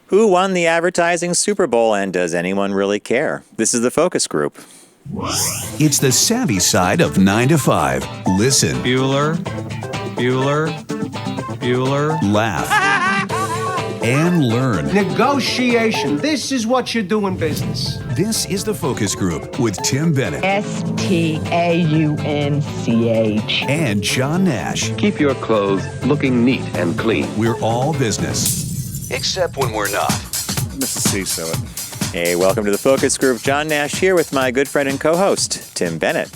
Who won the advertising Super Bowl, and does anyone really care? This is the focus group. It's the savvy side of 9 to 5. Listen. Bueller. Laugh. And learn. Negotiation. This is what you do in business. This is the focus group with Tim Bennett. Staunch. And John Nash. Keep your clothes looking neat and clean. We're all business. Except when we're not. Mrs. C, so it. Hey, welcome to the focus group. John Nash here with my good friend and co-host, Tim Bennett.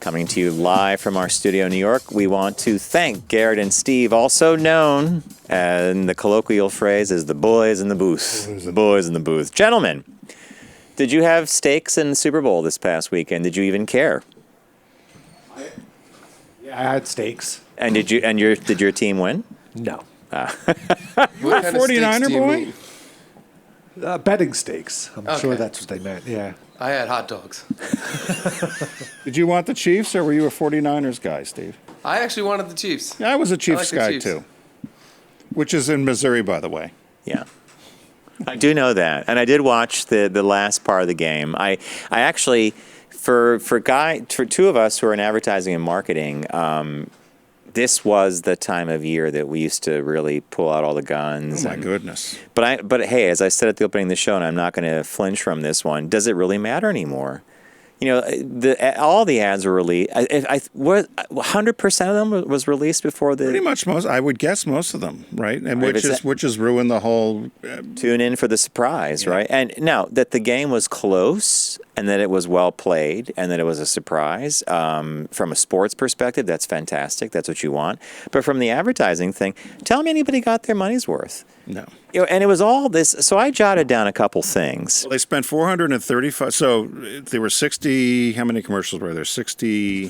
Coming to you live from our studio in New York. We want to thank Garrett and Steve, also known in the colloquial phrase as the boys in the booth. The boys in the booth. Gentlemen, did you have steaks in the Super Bowl this past weekend? Did you even care? Yeah, I had steaks. And did your team win? No. What kind of steaks 49er do you boy? mean? Betting steaks. I'm Okay. sure that's what they meant, yeah. I had hot dogs. Did you want the Chiefs, or were you a 49ers guy, Steve? I actually wanted the Chiefs. Yeah, I was a Chiefs the guy, Chiefs. too. Which is in Missouri, by the way. Yeah. I do know that. And I did watch the last part of the game. I actually, for two of us who are in advertising and marketing, this was the time of year that we used to really pull out all the guns. Oh, my goodness. But hey, as I said at the opening of the show, and I'm not going to flinch from this one, does it really matter anymore? You know, all the ads were released. 100% of them was released before the. Pretty much most. I would guess most of them, right? And Right, which has ruined the whole. Tune in for the surprise, right? And now that the game was close and that it was well played and that it was a surprise, from a sports perspective, that's fantastic. That's what you want. But from the advertising thing, tell me anybody got their money's worth. No. You know, and it was all this. So I jotted down a couple things. Well, they spent 435. So there were 60. How many commercials were there? 60.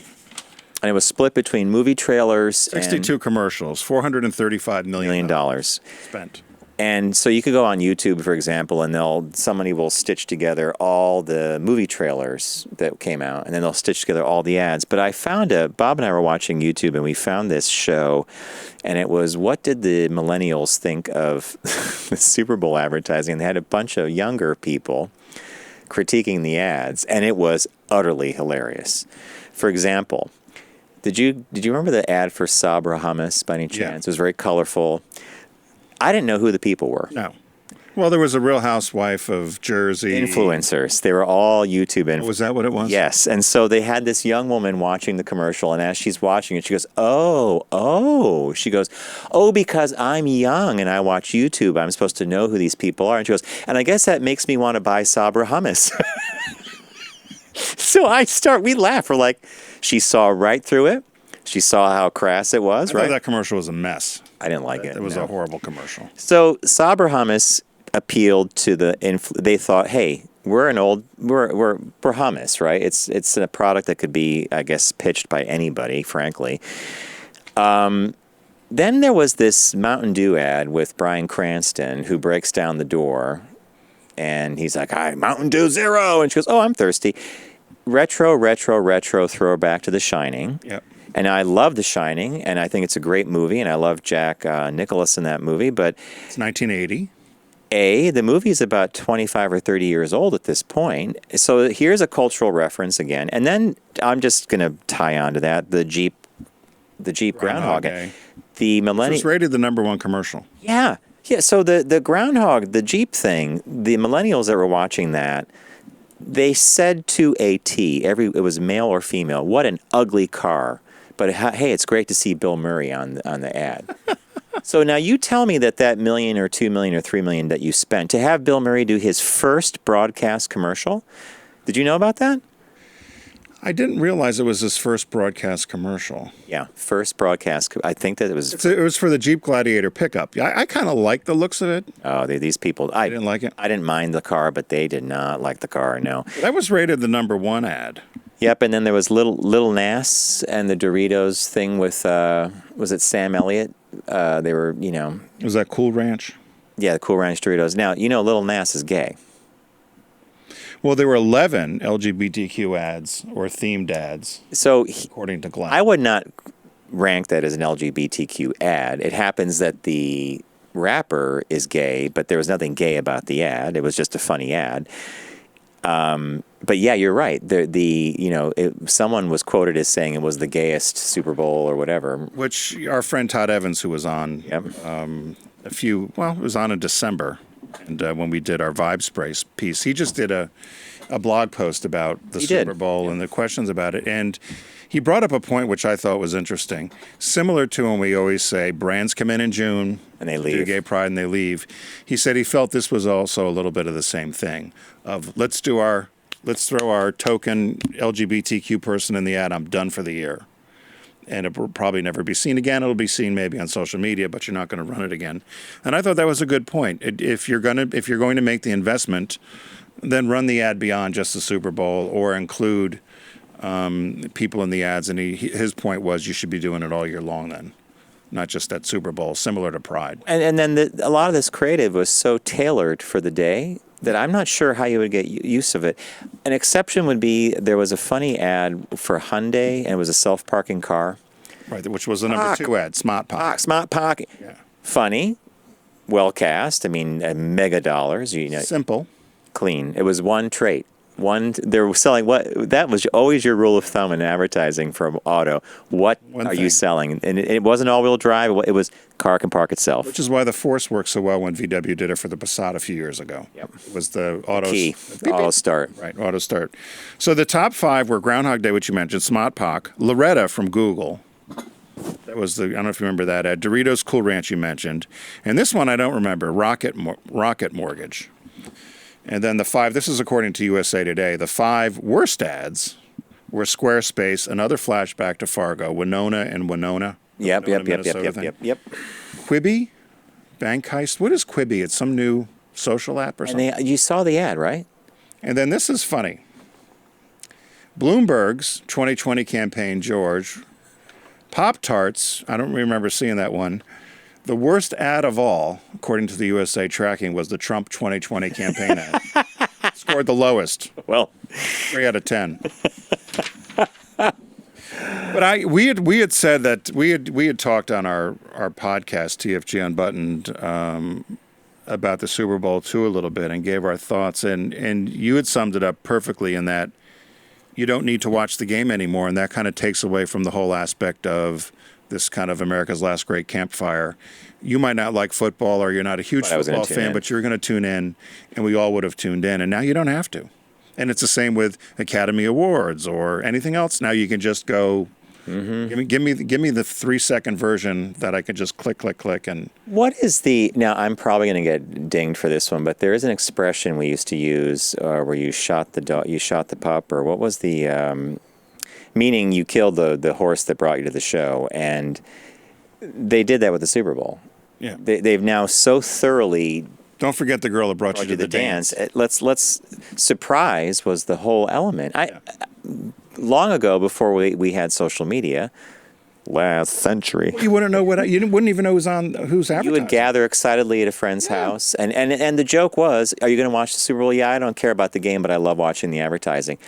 And it was split between movie trailers 62 commercials. $435 million spent. And so you could go on YouTube, for example, and somebody will stitch together all the movie trailers that came out, and then they'll stitch together all the ads. But I found Bob and I were watching YouTube, and we found this show, and it was, what did the millennials think of the Super Bowl advertising? And they had a bunch of younger people critiquing the ads, and it was utterly hilarious. For example, did you remember the ad for Sabra hummus by any chance? Yeah. It was very colorful. I didn't know who the people were. No. Well, there was a Real Housewife of Jersey. Influencers. They were all YouTube influencers. Was that what it was? Yes. And so they had this young woman watching the commercial, and as she's watching it, she goes, oh. She goes, oh, because I'm young and I watch YouTube, I'm supposed to know who these people are. And she goes, and I guess that makes me want to buy Sabra hummus. So we laugh. We're like, she saw right through it. She saw how crass it was, I right? thought that commercial was a mess. I didn't like it. It was no. a horrible commercial. So Sabra hummus appealed to they thought, hey, we're hummus, right? It's a product that could be, I guess, pitched by anybody, frankly. Then there was this Mountain Dew ad with Bryan Cranston who breaks down the door, and he's like, "Hi, Mountain Dew Zero," and she goes, "Oh, I'm thirsty." Retro, throwback to The Shining. Yep. And I love The Shining, and I think it's a great movie, and I love Jack Nicklaus in that movie. But It's 1980. the movie's about 25 or 30 years old at this point. So here's a cultural reference again. And then I'm just going to tie on to that, the Jeep Groundhog. Day. The It millennial. was rated the #1 commercial. Yeah. So the Groundhog, the Jeep thing, the millennials that were watching that, they said to a T, it was male or female, what an ugly car. But hey, it's great to see Bill Murray on the ad. So now you tell me that $1 million or $2 million or $3 million that you spent to have Bill Murray do his first broadcast commercial. Did you know about that? I didn't realize it was his first broadcast commercial. Yeah, first broadcast. I think that it was. It was for the Jeep Gladiator pickup. I kind of like the looks of it. Oh, these people. I didn't like it. I didn't mind the car, but they did not like the car. No. That was rated the #1 ad. Yep, and then there was Little Nas and the Doritos thing with was it Sam Elliott? They were, Was that Cool Ranch? Yeah, the Cool Ranch Doritos. Now Little Nas is gay. Well, there were 11 LGBTQ ads or themed ads. So according to Glenn, I would not rank that as an LGBTQ ad. It happens that the rapper is gay, but there was nothing gay about the ad. It was just a funny ad. But yeah, you're right. Someone was quoted as saying it was the gayest Super Bowl or whatever. Which our friend Todd Evans, who was on Yep. it was on in December, and when we did our Vibe Spray piece, he just did a blog post about the He did. Super Bowl and the questions about it, and he brought up a point which I thought was interesting, similar to when we always say brands come in June And they do leave. gay pride and they leave. He said he felt this was also a little bit of the same thing of let's throw our token LGBTQ person in the ad. I'm done for the year. And it will probably never be seen again. It'll be seen maybe on social media, but you're not going to run it again. And I thought that was a good point. If you're going to make the investment, then run the ad beyond just the Super Bowl or include people in the ads. And his point was you should be doing it all year long then, not just at Super Bowl, similar to Pride. And then a lot of this creative was so tailored for the day that I'm not sure how you would get use of it. An exception would be there was a funny ad for Hyundai, and it was a self-parking car. Right, which was the number 2 ad, Smart Pop. Smart Parking. Yeah. Funny, well cast. I mean, mega dollars. Simple. Clean. It was one trait. They were selling what? That was always your rule of thumb in advertising from auto. What One are you thing. selling? And it wasn't all-wheel drive. It was car can park itself. Which is why the Force worked so well when VW did it for the Passat a few years ago. Yep. It was the auto Key. Auto start. Right, auto start. So the top 5 were Groundhog Day, which you mentioned, Smart Pock, Loretta from Google. That was I don't know if you remember that ad. Doritos Cool Ranch you mentioned. And this one I don't remember, Rocket Mortgage. And then the 5, this is according to USA Today, the 5 worst ads were Squarespace, another flashback to Fargo, Winona and Winona. Yep. Minnesota thing. Quibi, Bank Heist. What is Quibi? It's some new social app or something. And you saw the ad, right? And then this is funny. Bloomberg's 2020 campaign, George. Pop-Tarts, I don't remember seeing that one. The worst ad of all, according to the USA tracking, was the Trump 2020 campaign ad. Scored the lowest, Well, 3 out of 10. But we had said that we had talked on our podcast, TFG Unbuttoned, about the Super Bowl too a little bit and gave our thoughts. And you had summed it up perfectly in that you don't need to watch the game anymore, and that kind of takes away from the whole aspect of this kind of America's Last Great Campfire. You might not like football or you're not a huge But I was gonna football tune fan, in. but you're going to tune in, and we all would have tuned in, and now you don't have to. And it's the same with Academy Awards or anything else. Now you can just go, give me the 3-second version that I could just click, and what is now I'm probably going to get dinged for this one, but there is an expression we used to use where you shot the dog, you shot the pup, or what was the, meaning you killed the horse that brought you to the show. And they did that with the Super Bowl. yeah. They've now so thoroughly Don't forget the girl that brought you to the dance. Let's surprise was the whole element. Long ago, before we had social media, last century, You wouldn't know you wouldn't even know who's advertising. you would gather excitedly at a friend's house, and the joke was, "Are you going to watch the Super Bowl?" Yeah, I don't care about the game, but I love watching the advertising.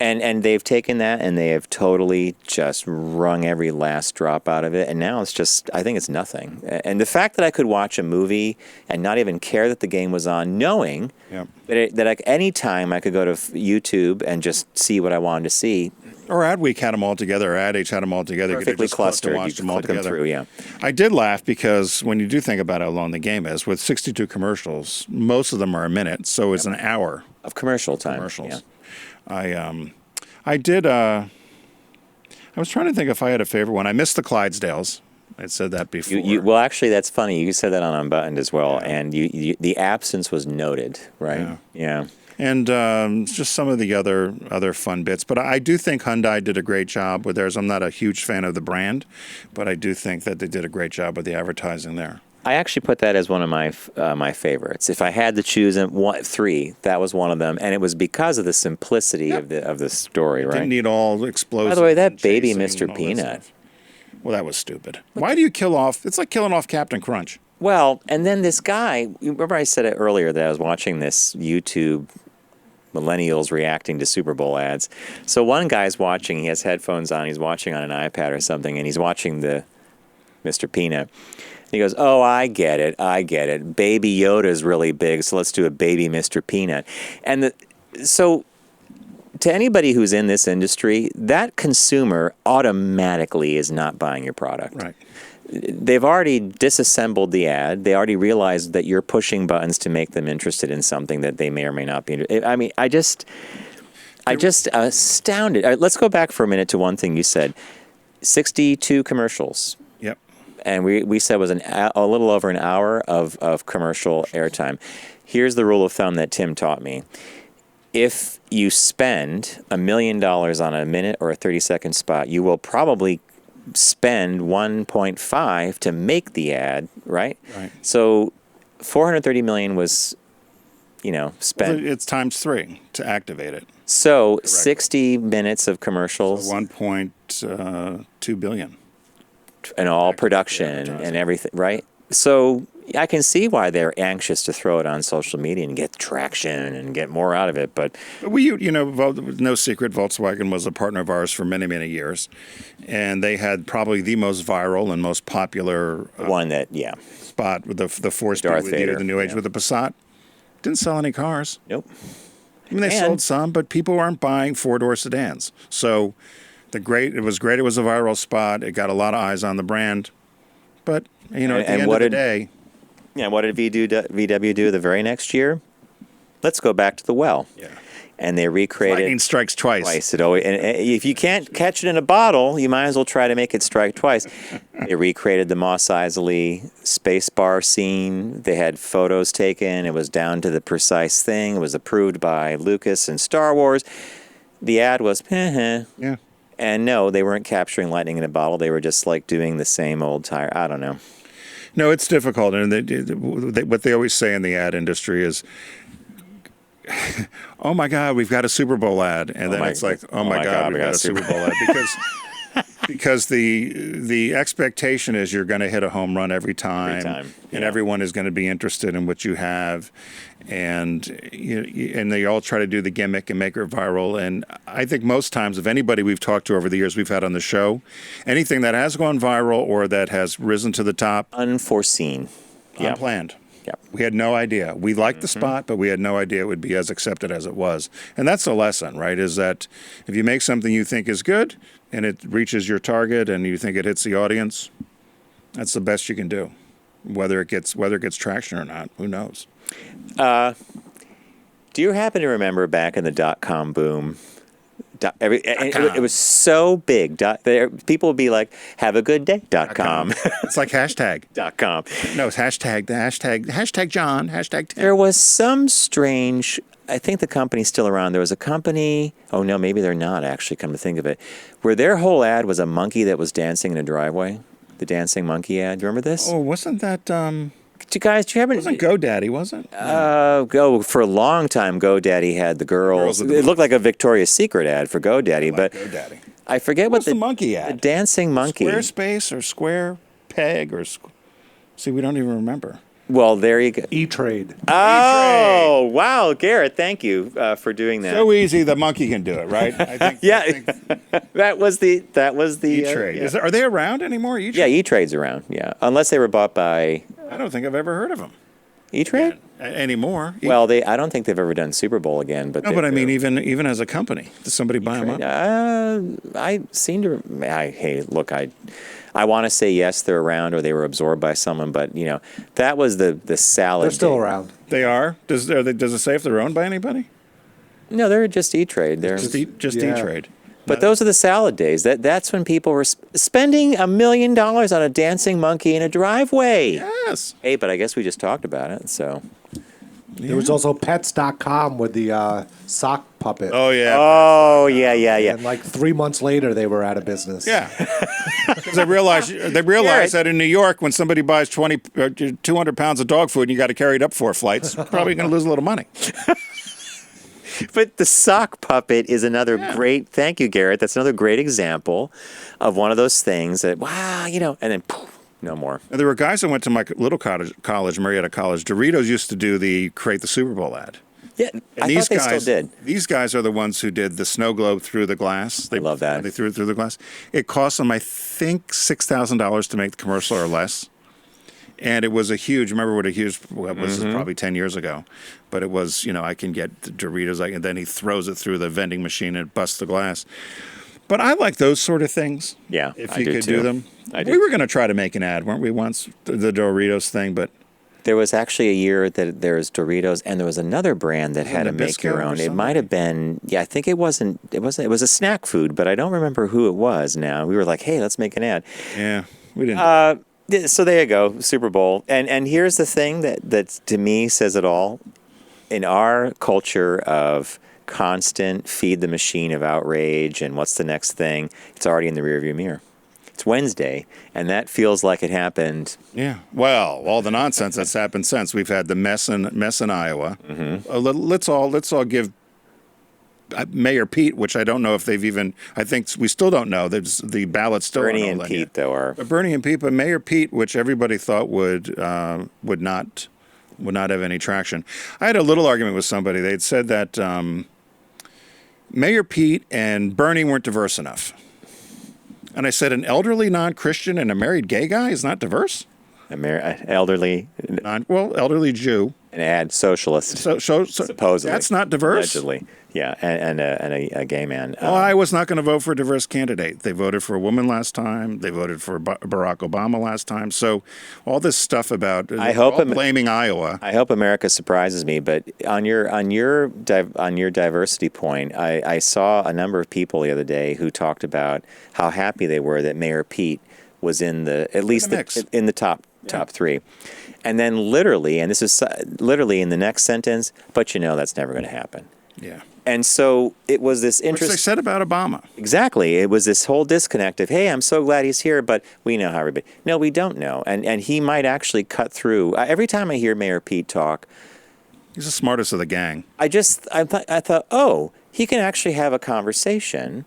And they've taken that and they have totally just wrung every last drop out of it. And now it's just, I think it's nothing. And the fact that I could watch a movie and not even care that the game was on, knowing Yep. that any time I could go to YouTube and just see what I wanted to see. Or Adweek had them all together, or Ad Age had them all together. You could Perfectly just click to clustered. watch You them all click them together. through, yeah. I did laugh because when you do think about how long the game is, with 62 commercials, most of them are a minute, so it's an hour Of commercial time. commercials. Yeah. I did. I was trying to think if I had a favorite one. I missed the Clydesdales. I said that before. Well, actually, that's funny. You said that on Unbuttoned as well, and the absence was noted, right? Yeah. And just some of the other fun bits. But I do think Hyundai did a great job with theirs. I'm not a huge fan of the brand, but I do think that they did a great job with the advertising there. I actually put that as one of my favorites. If I had to choose 3, that was one of them, and it was because of the simplicity of the story, right? Didn't need all explosive. By the way, that and baby chasing Mr. and all that Peanut. stuff. Well, that was stupid. Why do you kill off? It's like killing off Captain Crunch. Well, and then this guy, remember I said it earlier that I was watching this YouTube millennials reacting to Super Bowl ads. So one guy's watching, he has headphones on, he's watching on an iPad or something, and he's watching the Mr. Peanut. He goes, "Oh, I get it. I get it. Baby Yoda's really big, so let's do a baby Mr. Peanut." And so to anybody who's in this industry, that consumer automatically is not buying your product. Right. They've already disassembled the ad. They already realized that you're pushing buttons to make them interested in something that they may or may not be interested. I mean, I just astounded. All right, let's go back for a minute to one thing you said. 62 commercials. Yep. And we said was a little over an hour of commercial airtime. Here's the rule of thumb that Tim taught me. If you spend $1 million on a minute or a 30-second spot, you will probably spend 1.5 to make the ad, right? Right. So 430 million was, spent. Well, it's times 3 to activate it. So 60 minutes of commercials. 1.2 billion. And all production and everything, right? So I can see why they're anxious to throw it on social media and get traction and get more out of it. But No secret, Volkswagen was a partner of ours for many, many years, and they had probably the most viral and most popular one that, spot with the four-speed Darth with Vader, the new age with the Passat. Didn't sell any cars. Nope. I mean, they And- sold some, but people aren't buying four-door sedans. So it was great. It was a viral spot. It got a lot of eyes on the brand. But, at the end of the day... Yeah, what did VW do the very next year? Let's go back to the well. Yeah. And they recreated Lightning strikes twice. It always, and if you can't catch it in a bottle, you might as well try to make it strike twice. They recreated the Mos Eisley space bar scene. They had photos taken. It was down to the precise thing. It was approved by Lucas and Star Wars. The ad was, Yeah. And no, they weren't capturing lightning in a bottle. They were just like doing the same old tire. I don't know. No, it's difficult. And what they always say in the ad industry is, oh, my God, we've got a Super Bowl ad. And then it's like, oh, my God, we've got a Super Bowl ad. Because the expectation is you're going to hit a home run every time. And everyone is going to be interested in what you have. And they all try to do the gimmick and make it viral. And I think most times, if anybody we've talked to over the years we've had on the show, anything that has gone viral or that has risen to the top, Unforeseen. unplanned. Yep. We had no idea. We liked the spot, but we had no idea it would be as accepted as it was. And that's the lesson, right? Is that if you make something you think is good and it reaches your target and you think it hits the audience, that's the best you can do. Whether it gets traction or not, who knows? Do you happen to remember back in the .com boom? It was so big. People would be like, "Have a good day." .com. It's like hashtag. .com. No, it's hashtag. The hashtag John. Hashtag Tim. There was some strange. I think the company's still around. There was a company. Oh no, maybe they're not actually. Come to think of it, where their whole ad was a monkey that was dancing in a driveway. The dancing monkey ad. Do you remember this? Oh, wasn't that? Do you ever? Wasn't GoDaddy? Was it? For a long time, GoDaddy had the girls. It looked like a Victoria's Secret ad for GoDaddy, but GoDaddy. I forget What's what the monkey ad? The dancing monkey. Squarespace or Square Peg or see, we don't even remember. Well, there you go. E-Trade. Oh, wow, Garrett, thank you for doing that. So easy, the monkey can do it, right? I think. Yeah, that was the E-Trade. yeah. Are they around anymore? E-Trade? Yeah, E-Trade's around. Yeah, unless they were bought by I don't think I've ever heard of them E-Trade. anymore. Well, I don't think they've ever done Super Bowl again. But No, but I mean, even as a company, does somebody buy them up? I seem to. Hey, look, I want to say yes, they're around, or they were absorbed by someone, but that was the salad. They're still day. around. They are. Does it say if they're owned by anybody? No, they're just E-Trade. They're Just yeah. E-Trade. But those are the salad days. That's when people were spending $1 million on a dancing monkey in a driveway. Yes. Hey, but I guess we just talked about it, so. There was also pets.com with the sock puppet. Oh yeah. Oh, yeah. And like 3 months later, they were out of business. Yeah. Because they realize that in New York, when somebody buys 200 pounds of dog food and you got to carry it up 4 flights, probably going to lose a little money. But the sock puppet is another great, thank you, Garrett. That's another great example of one of those things that, wow, and then poof, no more. And there were guys that went to my little college, Marietta College. Doritos used to create the Super Bowl ad. Yeah, I thought they still did. These guys are the ones who did the snow globe through the glass. They love that. They threw it through the glass. It cost them, I think, $6,000 to make the commercial or less. And it was a huge. Remember what a huge? Well, this is probably 10 years ago, but it was. I can get Doritos. And then he throws it through the vending machine and busts the glass. But I like those sort of things. Yeah, if I you do could too. do them. I do We were going to try to make an ad, weren't we? Once the Doritos thing, but There was actually a year that there was Doritos, and there was another brand that had a make your Nabisco or own. It something? might have been, I think it wasn't. It was a snack food, but I don't remember who it was. Now we were like, hey, let's make an ad. yeah, we didn't. Yeah, so there you go, Super Bowl. And here's the thing that to me says it all. In our culture of constant feed the machine of outrage and what's the next thing, it's already in the rearview mirror. It's Wednesday, and that feels like it happened. Yeah. Well, all the nonsense that's happened since. We've had the mess in Iowa. Let's all give Mayor Pete, which I don't know if they've even. I think we still don't know. There's the ballot still. Bernie aren't and all in Pete, yet. though, are. But Bernie and Pete, but Mayor Pete, which everybody thought would not have any traction. I had a little argument with somebody. They'd said that Mayor Pete and Bernie weren't diverse enough. And I said, an elderly non-Christian and a married gay guy is not diverse? Elderly, Elderly Jew. an ad socialist, So supposedly. that's not diverse? Allegedly. Yeah, and a gay man. Well, I was not going to vote for a diverse candidate. They voted for a woman last time. They voted for Barack Obama last time. So all this stuff about blaming Iowa. I hope America surprises me, but on your diversity point, I saw a number of people the other day who talked about how happy they were that Mayor Pete was in the top three, and then literally, and this is literally in the next sentence, but that's never going to happen. Yeah. And so it was this Which interest. they said about Obama. Exactly. It was this whole disconnect of, hey, I'm so glad he's here, but we know how everybody. No, we don't know. And he might actually cut through. Every time I hear Mayor Pete talk, He's the smartest of the gang. I thought, oh, he can actually have a conversation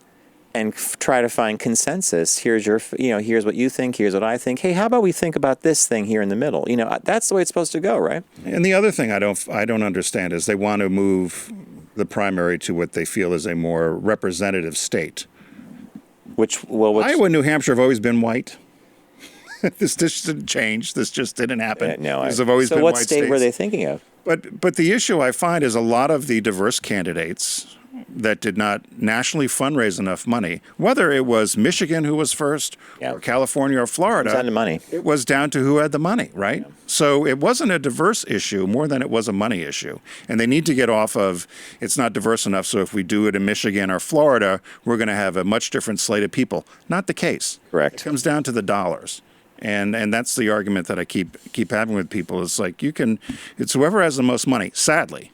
and try to find consensus. Here's here's what you think. Here's what I think. Hey, how about we think about this thing here in the middle? That's the way it's supposed to go, right? And the other thing I don't understand is they want to move the primary to what they feel is a more representative state. Which Iowa and New Hampshire have always been white. This didn't change. This just didn't happen. These have always so been what white state states. were they thinking of? But the issue I find is a lot of the diverse candidates that did not nationally fundraise enough money, whether it was Michigan who was first, or California or Florida. It was down to money. It was down to who had the money, right? Yeah. So it wasn't a diverse issue more than it was a money issue. And they need to get off of, it's not diverse enough, so if we do it in Michigan or Florida, we're going to have a much different slate of people. Not the case. Correct. It comes down to the dollars. And that's the argument that I keep having with people. It's like it's whoever has the most money, sadly,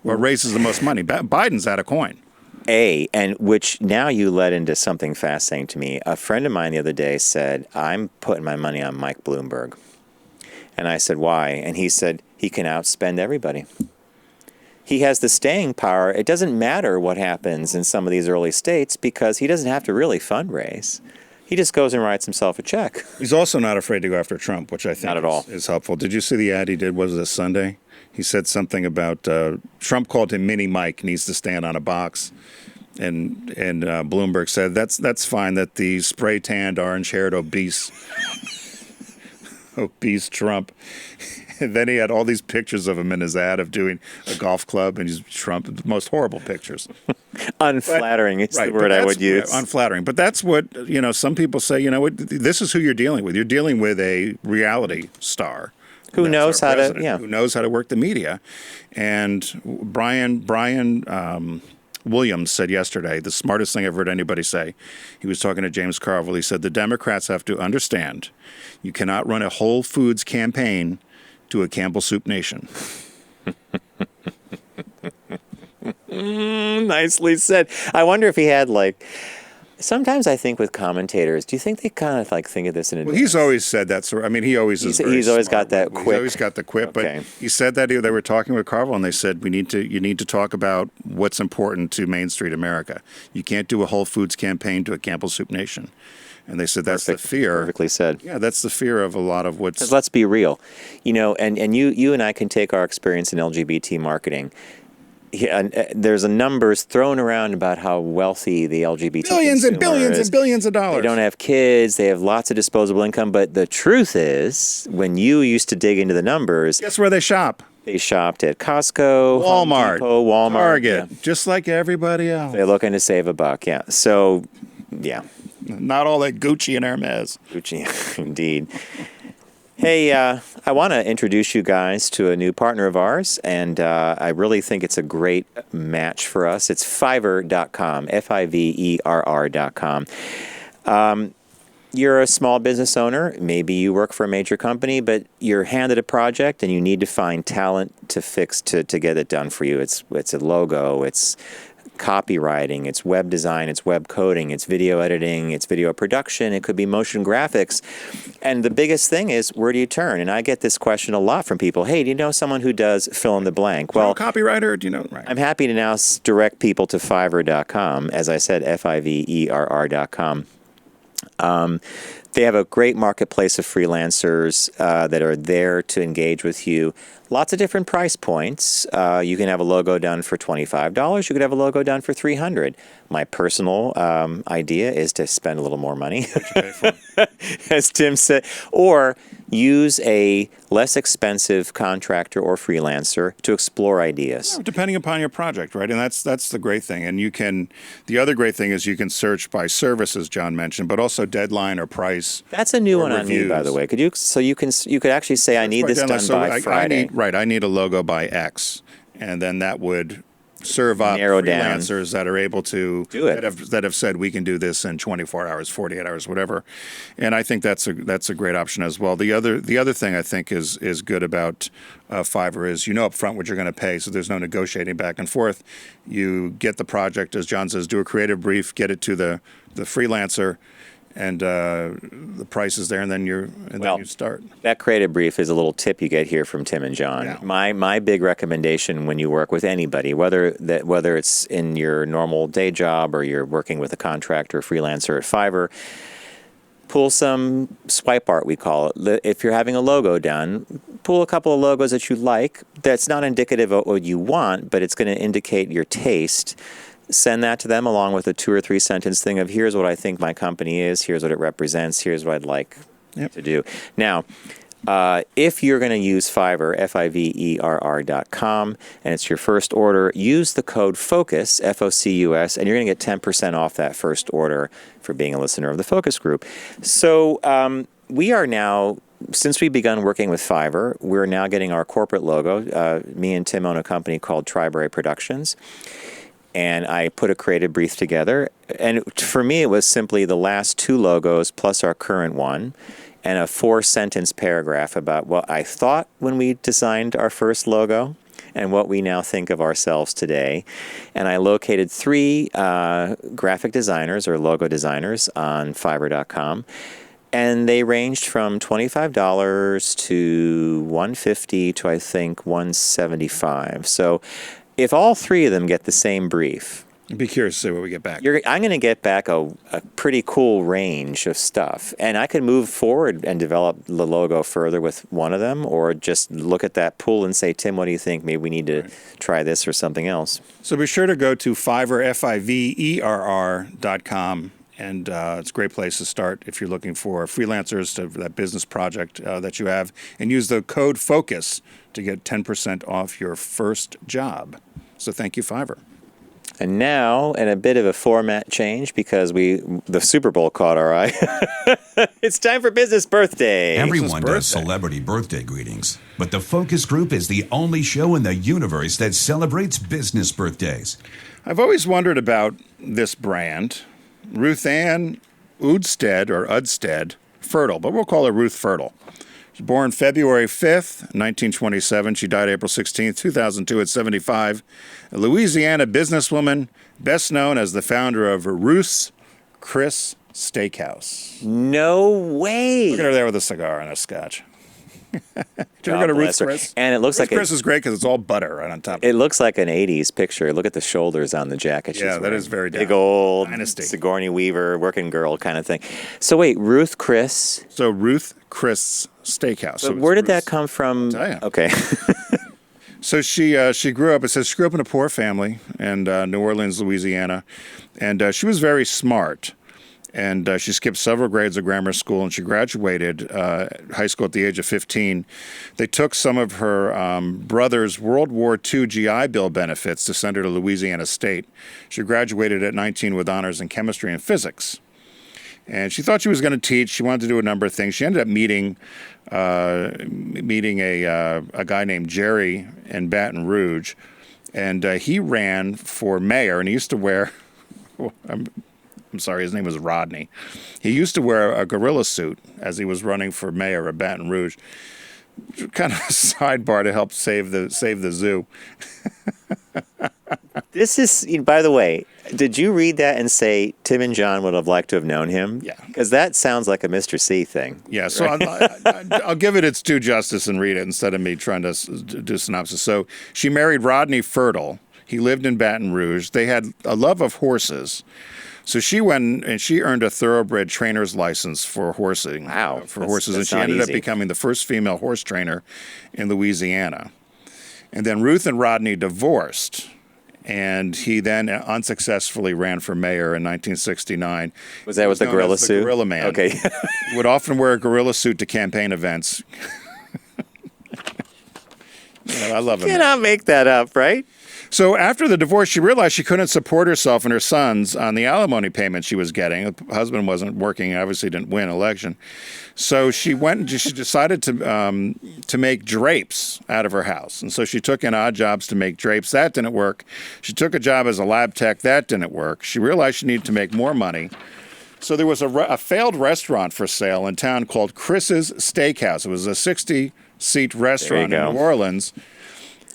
or raises the most money. Biden's out of coin. And which now you led into something fascinating to me. A friend of mine the other day said, I'm putting my money on Mike Bloomberg. And I said, why? And he said, he can outspend everybody. He has the staying power. It doesn't matter what happens in some of these early states because he doesn't have to really fundraise. He just goes and writes himself a check. He's also not afraid to go after Trump, which I think Not at all. is helpful. Did you see the ad he did? Was it Sunday? He said something about Trump called him Mini Mike, needs to stand on a box. And Bloomberg said, that's fine that the spray-tanned, orange-haired, obese Trump. And then he had all these pictures of him in his ad of doing a golf club, and he's Trump, the most horrible pictures. Unflattering is the word I would use. Unflattering. But that's what, some people say, this is who you're dealing with. You're dealing with a reality star. Who knows how to, who knows how to work the media. And Brian Williams said yesterday, the smartest thing I've heard anybody say. He was talking to James Carville. He said, the Democrats have to understand you cannot run a Whole Foods campaign to a Campbell Soup nation. Nicely said. I wonder if he had sometimes I think with commentators, do you think they kind of think of this in advance? Well, he's always said that. So, he always is. He's always got that He's quip. always got the quip. Okay. But he said that they were talking with Carville, and they said you need to talk about what's important to Main Street America. You can't do a Whole Foods campaign to a Campbell Soup nation. And they said that's the fear. Perfectly said. Yeah, that's the fear of a lot of what's. 'Cause let's be real, and you and I can take our experience in LGBT marketing. yeah, and, there's a numbers thrown around about how wealthy the LGBT Billions and consumer billions is. and billions of dollars. They don't have kids. They have lots of disposable income. But the truth is, when you used to dig into the numbers, Guess where they shop? they shopped at Costco, Home Walmart, Depot, Walmart, Target, yeah. just like everybody else. They're looking to save a buck. Yeah. So, yeah, Not all that Gucci and Hermes. Gucci, indeed. Hey, I want to introduce you guys to a new partner of ours, and I really think it's a great match for us. It's Fiverr.com, Fiverr.com. You're a small business owner. Maybe you work for a major company, but you're handed a project and you need to find talent to fix to get it done for you. It's a logo, it's copywriting, it's web design, it's web coding, it's video editing, it's video production, it could be motion graphics. And the biggest thing is, where do you turn? And I get this question a lot from people. Hey, do you know someone who does fill in the blank? Well, copywriter, do you know? Right. I'm happy to now direct people to Fiverr.com. As I said, Fiverr.com. They have a great marketplace of freelancers that are there to engage with you. Lots of different price points. You can have a logo done for $25. You could have a logo done for $300. My personal idea is to spend a little more money, as Tim said, or use a less expensive contractor or freelancer to explore ideas. Depending upon your project, right? And that's the great thing. And you can, the other great thing is you can search by service, as John mentioned, but also deadline or price. That's a new or one on me, by reviews. the way. Could you? So you could actually say, I need Right, this deadline. done So by Friday. I need a logo by X, and then that would serve up Narrow down. freelancers that are able to Do it. that have said we can do this in 24 hours, 48 hours, whatever. And I think that's a great option as well. The other thing I think is good about Fiverr is up front what you're going to pay, so there's no negotiating back and forth. You get the project, as John says, do a creative brief, get it to the freelancer, and the price is there, and then you start. That creative brief is a little tip you get here from Tim and John. Yeah. My big recommendation when you work with anybody, whether it's in your normal day job or you're working with a contractor or freelancer at Fiverr, pull some swipe art, we call it. If you're having a logo done, pull a couple of logos that you like. That's not indicative of what you want, but it's going to indicate your taste. Send that to them along with a 2 or 3 sentence thing of, here's what I think my company is, here's what it represents, here's what I'd like to do. Now, if you're going to use Fiverr, Fiverr.com, and it's your first order, use the code FOCUS, F-O-C-U-S, and you're going to get 10% off that first order for being a listener of the Focus Group. So we are now, since we've begun working with Fiverr, we're now getting our corporate logo. Me and Tim own a company called Triberry Productions. And I put a creative brief together. And for me, it was simply the last 2 logos plus our current one and a 4-sentence paragraph about what I thought when we designed our first logo and what we now think of ourselves today. And I located 3 graphic designers or logo designers on Fiverr.com. And they ranged from $25 to $150 to, I think, $175. So if all 3 of them get the same brief, I'd be curious to see what we get back. I'm going to get back a pretty cool range of stuff. And I could move forward and develop the logo further with one of them, or just look at that pool and say, Tim, what do you think? Maybe we need to try this or something else. So be sure to go to Fiverr, Fiverr.com. And it's a great place to start if you're looking for freelancers to that business project that you have. And use the code FOCUS to get 10% off your first job. So thank you, Fiverr. And now, in a bit of a format change, because the Super Bowl caught our eye, it's time for Business Birthday. Everyone birthday. does celebrity birthday greetings, but the Focus Group is the only show in the universe that celebrates business birthdays. I've always wondered about this brand, Ruth Ann Udsted Fertel, but we'll call her Ruth Fertel. She was born February 5th, 1927. She died April 16th, 2002 at 75. A Louisiana businesswoman, best known as the founder of Ruth's Chris Steakhouse. No way. Look at her there with a cigar and a scotch. Did you ever God go to bless Ruth's her. Chris? And it looks Ruth's like Chris is great because it's all butter right on top. It looks like an 80s picture. Look at the shoulders on the jacket. Yeah, she's that wearing. is very big down. old Dynasty. Sigourney Weaver, working girl kind of thing. So wait, Ruth Chris. So Ruth Chris Steakhouse. So Where did that Ruth's. come from? I'll tell ya. Okay. So she grew up. It says she grew up in a poor family in New Orleans, Louisiana, and she was very smart. And she skipped several grades of grammar school, and she graduated high school at the age of 15. They took some of her brother's World War II GI Bill benefits to send her to Louisiana State. She graduated at 19 with honors in chemistry and physics. And she thought she was going to teach. She wanted to do a number of things. She ended up meeting a guy named Jerry in Baton Rouge, and he ran for mayor, and he used to wear... I'm sorry, his name was Rodney. He used to wear a gorilla suit as he was running for mayor of Baton Rouge. Kind of a sidebar to help save the zoo. This is, by the way, did you read that and say Tim and John would have liked to have known him? Yeah. Because that sounds like a Mr. C thing. Yeah, so I'll give it its due justice and read it instead of me trying to do synopsis. So she married Rodney Fertel. He lived in Baton Rouge. They had a love of horses. So she went and she earned a thoroughbred trainer's license for horsing. Wow. For horses. And that's she not ended up easy. becoming the first female horse trainer in Louisiana. And then Ruth and Rodney divorced. And he then unsuccessfully ran for mayor in 1969. Was that with the Known gorilla as the suit? Gorilla Man. Okay. He would often wear a gorilla suit to campaign events. I love him. Cannot make that up, right? So after the divorce, she realized she couldn't support herself and her sons on the alimony payment she was getting. The husband wasn't working, obviously didn't win an election. So she went and she decided to make drapes out of her house. And so she took in odd jobs to make drapes. That didn't work. She took a job as a lab tech. That didn't work. She realized she needed to make more money. So there was a failed restaurant for sale in town called Chris's Steakhouse. It was a 60-seat restaurant in go. New Orleans.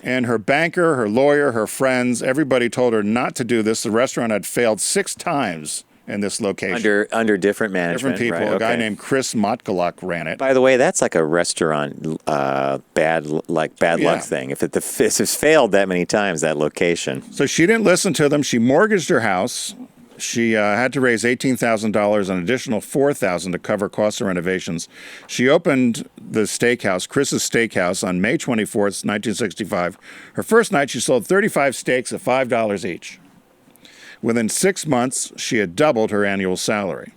And her banker, her lawyer, her friends, everybody told her not to do this. The restaurant had failed 6 times in this location. Under different management. Different people. Right, A guy okay. named Chris Motkaluk ran it. By the way, that's like a restaurant bad Yeah. luck thing. If it's failed that many times, that location. So she didn't listen to them. She mortgaged her house. She had to raise $18,000, an additional $4,000 to cover costs of renovations. She opened the steakhouse, Chris's Steakhouse, on May 24th, 1965. Her first night, she sold 35 steaks at $5 each. Within 6 months, she had doubled her annual salary.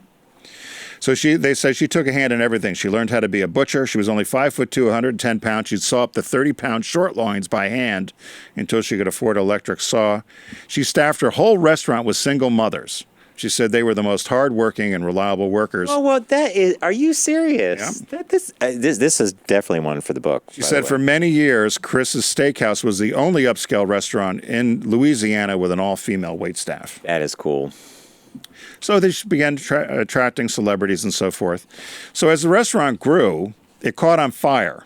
So they say she took a hand in everything. She learned how to be a butcher. She was only 5'2", 110 pounds. She'd saw up to 30-pound short loins by hand until she could afford an electric saw. She staffed her whole restaurant with single mothers. She said they were the most hardworking and reliable workers. Oh, well, that is. Are you serious? Yeah. This is definitely one for the book. She said for many years, Chris's Steakhouse was the only upscale restaurant in Louisiana with an all-female waitstaff. That is cool. So they began attracting celebrities and so forth. So as the restaurant grew, it caught on fire.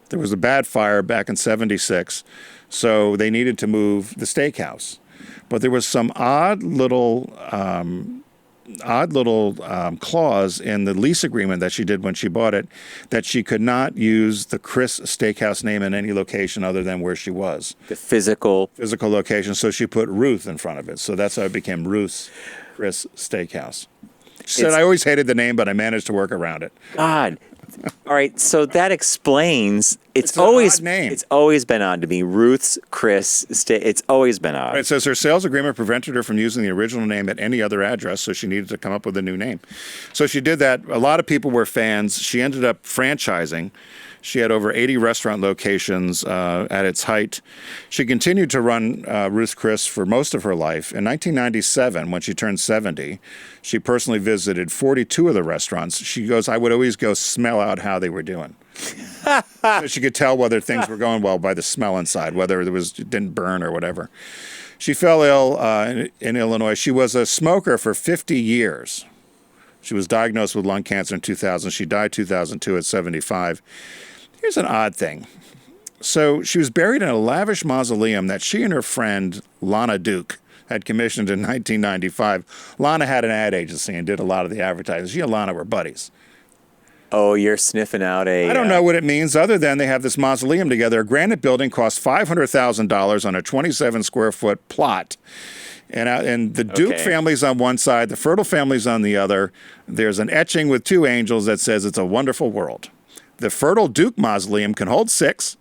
There was a bad fire back in '76, so they needed to move the steakhouse. But there was some odd little clause in the lease agreement that she did when she bought it that she could not use the Chris Steakhouse name in any location other than where she was. The physical Location. So she put Ruth in front of it. So that's how it became Ruth's Chris Steakhouse. She said, I always hated the name, but I managed to work around it. God. All right, so that explains. It's an always odd name. It's always been odd to me. Ruth's Chris. It's always been odd. It says her sales agreement prevented her from using the original name at any other address, so she needed to come up with a new name. So she did that. A lot of people were fans. She ended up franchising. She had over 80 restaurant locations at its height. She continued to run Ruth Chris for most of her life. In 1997, when she turned 70, she personally visited 42 of the restaurants. She goes, I would always go smell out how they were doing. So she could tell whether things were going well by the smell inside, whether it didn't burn or whatever. She fell ill in Illinois. She was a smoker for 50 years. She was diagnosed with lung cancer in 2000. She died 2002 at 75. Here's an odd thing. So she was buried in a lavish mausoleum that she and her friend, Lana Duke, had commissioned in 1995. Lana had an ad agency and did a lot of the advertising. She and Lana were buddies. Oh, you're sniffing out a. I don't know what it means other than they have this mausoleum together. A granite building cost $500,000 on a 27-square-foot plot. And the Duke family's on one side, the Fertel family's on the other. There's an etching with 2 angels that says it's a wonderful world. The Fertel Duke mausoleum can hold 6.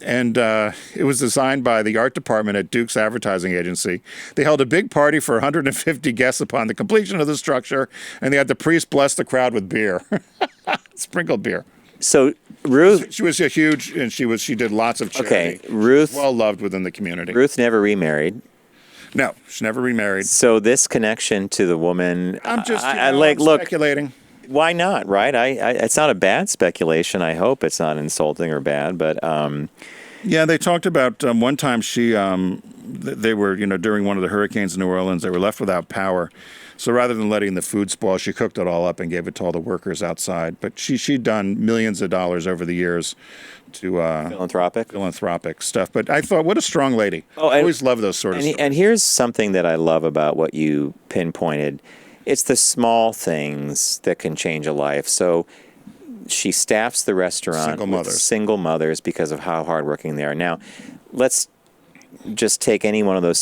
And it was designed by the art department at Duke's advertising agency. They held a big party for 150 guests upon the completion of the structure, and they had the priest bless the crowd with beer, sprinkled beer. So Ruth, She was a huge, and she did lots of charity. okay, Ruth, Well loved within the community. Ruth never remarried. No, she never remarried. So this connection to the woman, I'm just I'm look, speculating. why not, right? It's not a bad speculation. I hope it's not insulting or bad, but Yeah, they talked about one time they were, during one of the hurricanes in New Orleans, they were left without power. So rather than letting the food spoil, she cooked it all up and gave it to all the workers outside. But she'd done millions of dollars over the years to philanthropic stuff. But I thought, what a strong lady. I always love those sort of stories. And here's something that I love about what you pinpointed. It's the small things that can change a life. So she staffs the restaurant with single mothers because of how hardworking they are. Now, let's just take any one of those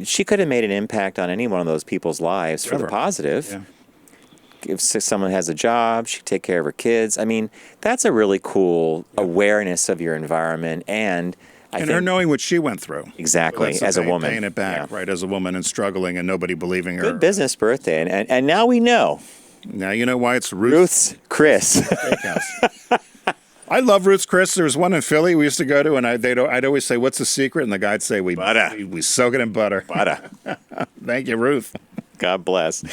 she could have made an impact on any one of those people's lives for the positive. Yeah. If someone has a job, she take care of her kids. I mean, that's a really cool awareness of your environment and her knowing what she went through. Exactly, So as a woman. Paying it back, right, as a woman and struggling and nobody believing her. Good business birthday. And now we know. Now you know why it's Ruth's Chris. Steakhouse. I love Ruth's Chris. There was one in Philly we used to go to, and I'd always say, "What's the secret?" And the guy'd say, "We soak it in butter." Butter. Thank you, Ruth. God bless.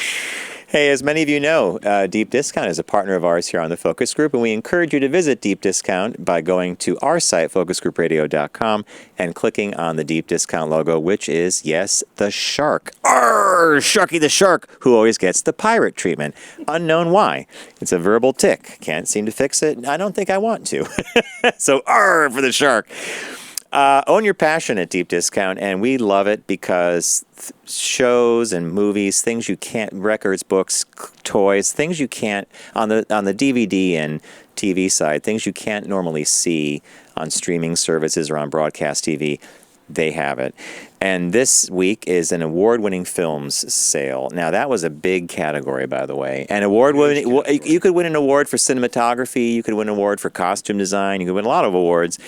Hey, as many of you know, Deep Discount is a partner of ours here on the Focus Group, and we encourage you to visit Deep Discount by going to our site, focusgroupradio.com, and clicking on the Deep Discount logo, which is, yes, the shark. Arr! Sharky the shark, who always gets the pirate treatment. Unknown why. It's a verbal tick. Can't seem to fix it. I don't think I want to. So, arr for the shark. Own your passion at Deep Discount, and we love it because shows and movies, things you can't, records, books, toys, things you can't on the DVD and TV side, things you can't normally see on streaming services or on broadcast TV. They have it. And this week is an award-winning films sale. Now, that was a big category, by the way. And award-winning, you could win an award for cinematography, you could win an award for costume design, you could win a lot of awards.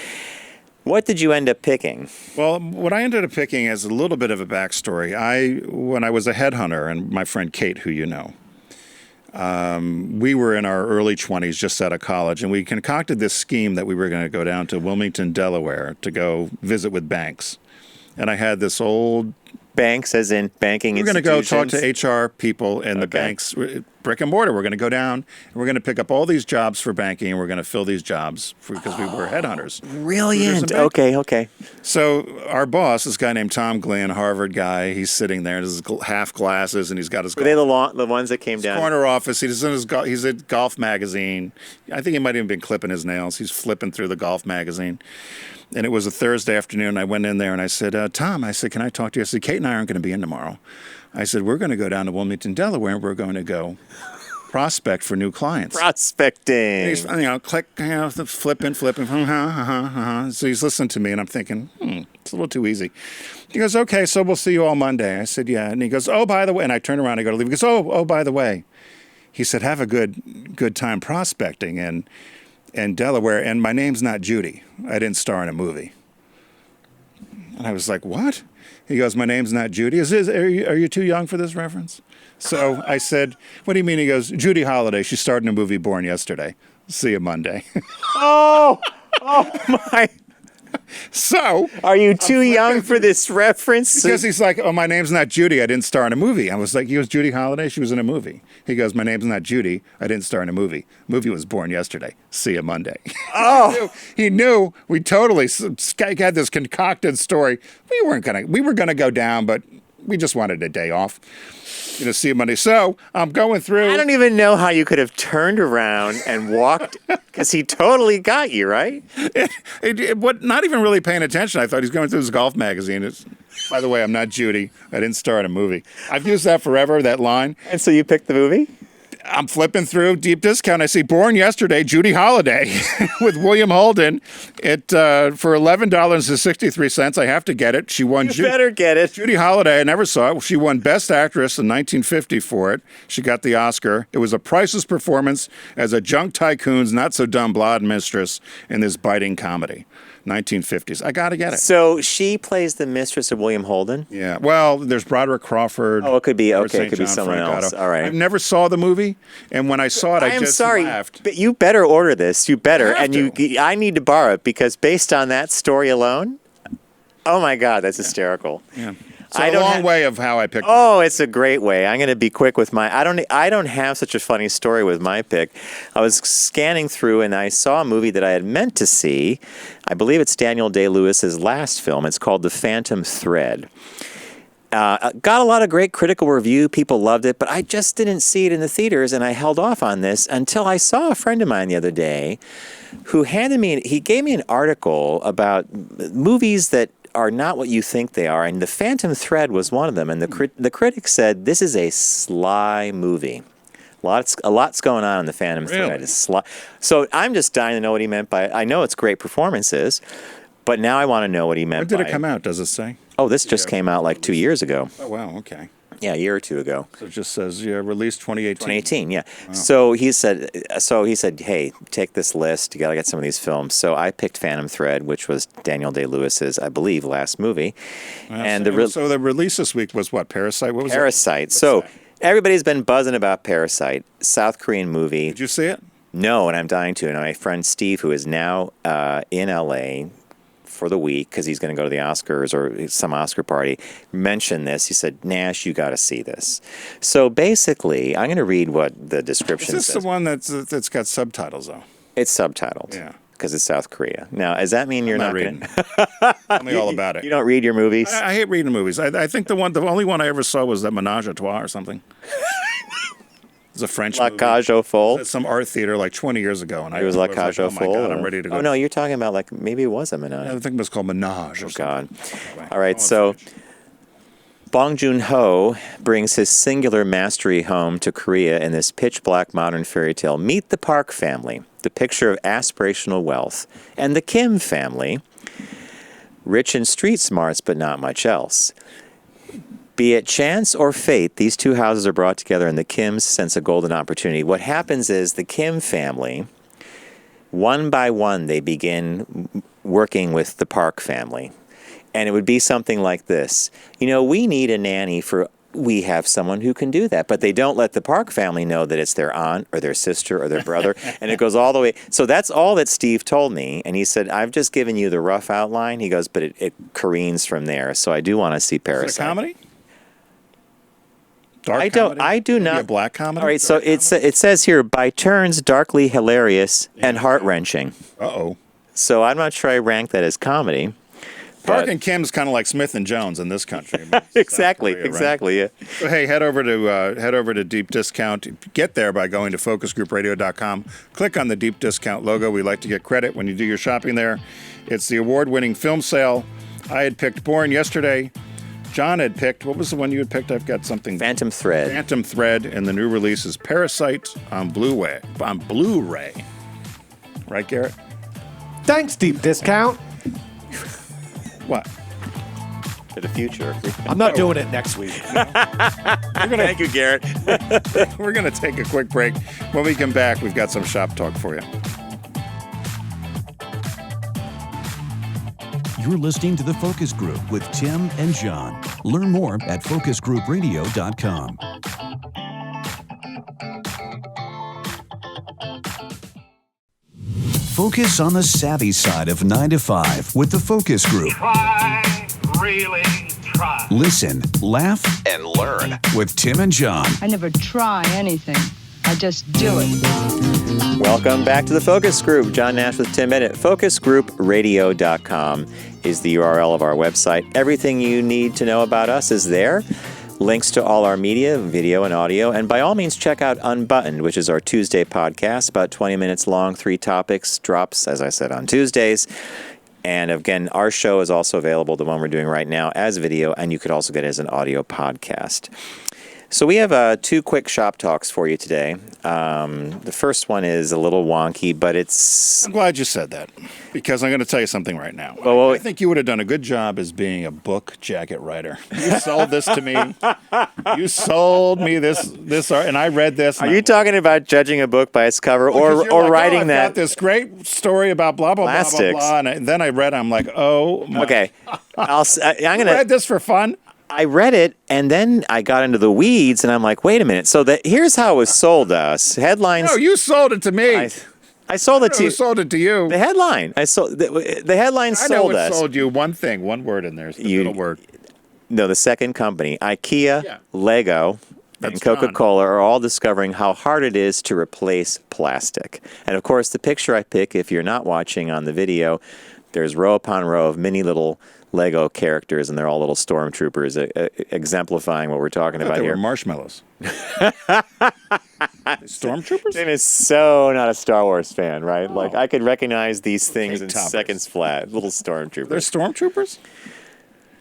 What did you end up picking? Well, what I ended up picking is a little bit of a backstory. When I was a headhunter, and my friend Kate, who you know, we were in our early 20s, just out of college, and we concocted this scheme that we were going to go down to Wilmington, Delaware, to go visit with banks. And I had this old... Banks, as in banking institutions? We're going to go talk to HR people in the banks, brick and mortar. We're going to go down, and we're going to pick up all these jobs for banking, and we're going to fill these jobs because we were headhunters. Brilliant. Okay. So our boss, this guy named Tom Glenn, Harvard guy, he's sitting there in his half glasses, and he's got his... Were they the ones that came down? Corner office. He's at Golf Magazine. I think he might have even been clipping his nails. He's flipping through the Golf Magazine. And it was a Thursday afternoon. I went in there and I said, Tom, I said, can I talk to you? I said, Kate and I aren't going to be in tomorrow. I said, we're going to go down to Wilmington, Delaware, and we're going to go prospect for new clients. Prospecting. And he's, flipping. So he's listening to me, and I'm thinking, it's a little too easy. He goes, okay, so we'll see you all Monday. I said, yeah. And he goes, oh, by the way, and I turn around, I go to leave. He goes, oh, by the way. He said, have a good time prospecting in Delaware, and my name's not Judy. I didn't star in a movie. And I was like, what? He goes, my name's not Judy. Are you too young for this reference? So I said, what do you mean? He goes, Judy Holliday. She starred in a movie Born Yesterday. See you Monday. Oh my. So, are you too young for this reference? Because he's like, oh, my name's not Judy. I didn't star in a movie. I was like, he goes, Judy Holliday? She was in a movie. He goes, my name's not Judy. I didn't star in a movie. Movie was Born Yesterday. See you Monday. Oh. He knew we totally had this concocted story. We were going to go down, but we just wanted a day off. See you Monday. So I'm going through. I don't even know how you could have turned around and walked, because he totally got you, right? Not even really paying attention. I thought he's going through his Golf Magazine. By the way, I'm not Judy. I didn't star in a movie. I've used that forever, that line. And so you picked the movie? I'm flipping through Deep Discount. I see Born Yesterday, Judy Holliday with William Holden. For $11.63. I have to get it. She won. You better get it. Judy Holliday. I never saw it. She won Best Actress in 1950 for it. She got the Oscar. It was a priceless performance as a junk tycoon's not so dumb blonde mistress in this biting comedy. 1950s. I got to get it. So she plays the mistress of William Holden? Yeah. Well, there's Broderick Crawford. Oh, it could be, Robert okay, it St. could be John, someone Frank else. Otto. All right. I never saw the movie, and when I saw it, I am just sorry, laughed. but you better order this. You better. I have And I need to borrow it because based on that story alone, oh my God, that's hysterical. Yeah. So a long way of how I picked. Oh, it's a great way. I'm going to be quick with my. I don't have such a funny story with my pick. I was scanning through and I saw a movie that I had meant to see. I believe it's Daniel Day-Lewis's last film. It's called The Phantom Thread. Got a lot of great critical review. People loved it, but I just didn't see it in the theaters, and I held off on this until I saw a friend of mine the other day who he gave me an article about movies that are not what you think they are, and The Phantom Thread was one of them. And the critic said this is a sly movie. A lot's going on in The Phantom Thread. It's sly. So I'm just dying to know what he meant by it. I know it's great performances, but now I want to know what he meant. When did it come out? Does it say? Oh, this just came out like 2 years ago. Oh wow. Okay. Yeah, a year or two ago. So it just says released 2018. 2018, yeah. Wow. So he said, hey, take this list. You got to get some of these films. So I picked Phantom Thread, which was Daniel Day-Lewis's, I believe, last movie. And so the release this week was what? Parasite? What was Parasite. It? So everybody's been buzzing about Parasite, South Korean movie. Did you see it? No, and I'm dying to. And my friend Steve, who is now in L.A., for the week because he's going to go to the Oscars or some Oscar party, mentioned this. He said, Nash, you got to see this. So basically, I'm going to read what the description says. Is this the one that's got subtitles, though? It's subtitled. Yeah. Because it's South Korea. Now, does that mean you're not reading? going to... Tell me all about it. You don't read your movies? I hate reading movies. I think the only one I ever saw was that Menage a Trois or something. It's a French La movie. Cage aux Folles? At some art theater like 20 years ago. And It was La Cage aux oh my Folles? God, I'm ready to go. Oh, no, you're talking about like, maybe it was a Menage. I think it was called Menage or Oh, something. God. Anyway, All right, go on, so finish. Bong Joon-ho brings his singular mastery home to Korea in this pitch-black modern fairy tale. Meet the Park family, the picture of aspirational wealth, and the Kim family, rich in street smarts but not much else. Be it chance or fate, these two houses are brought together and the Kims sense a golden opportunity. What happens is the Kim family, one by one, they begin working with the Park family. And it would be something like this. We need a nanny we have someone who can do that. But they don't let the Park family know that it's their aunt or their sister or their brother. And it goes all the way. So that's all that Steve told me. And he said, I've just given you the rough outline. He goes, but it careens from there. So I do want to see Parasite. Is it a comedy? Dark comedy? I do Maybe not. a black comedy? All right, so it says here, by turns darkly hilarious and heart-wrenching. Uh-oh. So I'm not sure I rank that as comedy. Park but- and Kim's kind of like Smith and Jones in this country. I mean, it's Exactly, South Korea, right? exactly, yeah. So, hey, head over to Deep Discount. Get there by going to focusgroupradio.com. Click on the Deep Discount logo. We like to get credit when you do your shopping there. It's the award-winning film sale. I had picked Born yesterday. John had picked, what was the one you had picked? I've got something. Phantom Thread. Phantom Thread, and the new release is Parasite on Blu-ray. Right, Garrett? Thanks, Deep Discount. What? For the future. I'm not doing it next week. Thank you, Garrett. We're going to take a quick break. When we come back, we've got some shop talk for you. You're listening to The Focus Group with Tim and John. Learn more at focusgroupradio.com. Focus on the savvy side of 9 to 5 with The Focus Group. Try, really try. Listen, laugh, and learn with Tim and John. I never try anything. I just do it. Welcome back to the Focus Group. John Nash with Tim Bennett. Focusgroupradio.com is the URL of our website. Everything you need to know about us is there. Links to all our media, video and audio. And by all means, check out Unbuttoned, which is our Tuesday podcast, about 20 minutes long, 3 topics, drops, as I said, on Tuesdays. And again, our show is also available, the one we're doing right now, as video, and you could also get it as an audio podcast. So we have two quick shop talks for you today. The first one is a little wonky, but it's... I'm glad you said that because I'm going to tell you something right now. Well, I think you would have done a good job as being a book jacket writer. You sold this to me. You sold me this art, and I read this. Are you talking about judging a book by its cover or writing I've that? got this great story about blah, blah, blah, blah, blah. And then I read it, I'm like, oh, my. Okay. I'm You going read this for fun? I read it, and then I got into the weeds, and I'm like, wait a minute. So here's how it was sold to us. Headlines. No, you sold it to me. I sold it to Who you. sold it to you? The headline. I sold the headline I know sold it us. sold you one thing, one word in there. It's the middle word. No, the second company, IKEA, Yeah. Lego, That's and Coca-Cola are all discovering how hard it is to replace plastic. And of course, the picture I pick, if you're not watching on the video, there's row upon row of mini little Lego characters, and they're all little stormtroopers, exemplifying what we're talking about They here. were marshmallows. Stormtroopers? Tim is so not a Star Wars fan, right? Like, I could recognize these things in Cake toppers. seconds flat. Little stormtroopers. They're stormtroopers?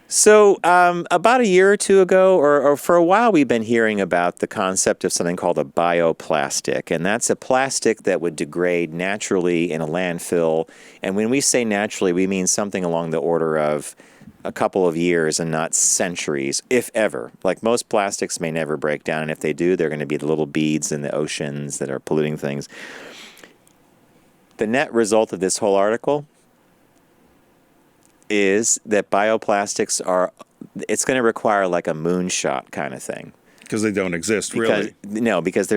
So about a year or two ago, or for a while, we've been hearing about the concept of something called a bioplastic. And that's a plastic that would degrade naturally in a landfill. And when we say naturally, we mean something along the order of a couple of years and not centuries, if ever. Like most plastics may never break down. And if they do, they're going to be the little beads in the oceans that are polluting things. The net result of this whole article is that bioplastics it's going to require like a moonshot kind of thing. Because they don't exist, really. No, because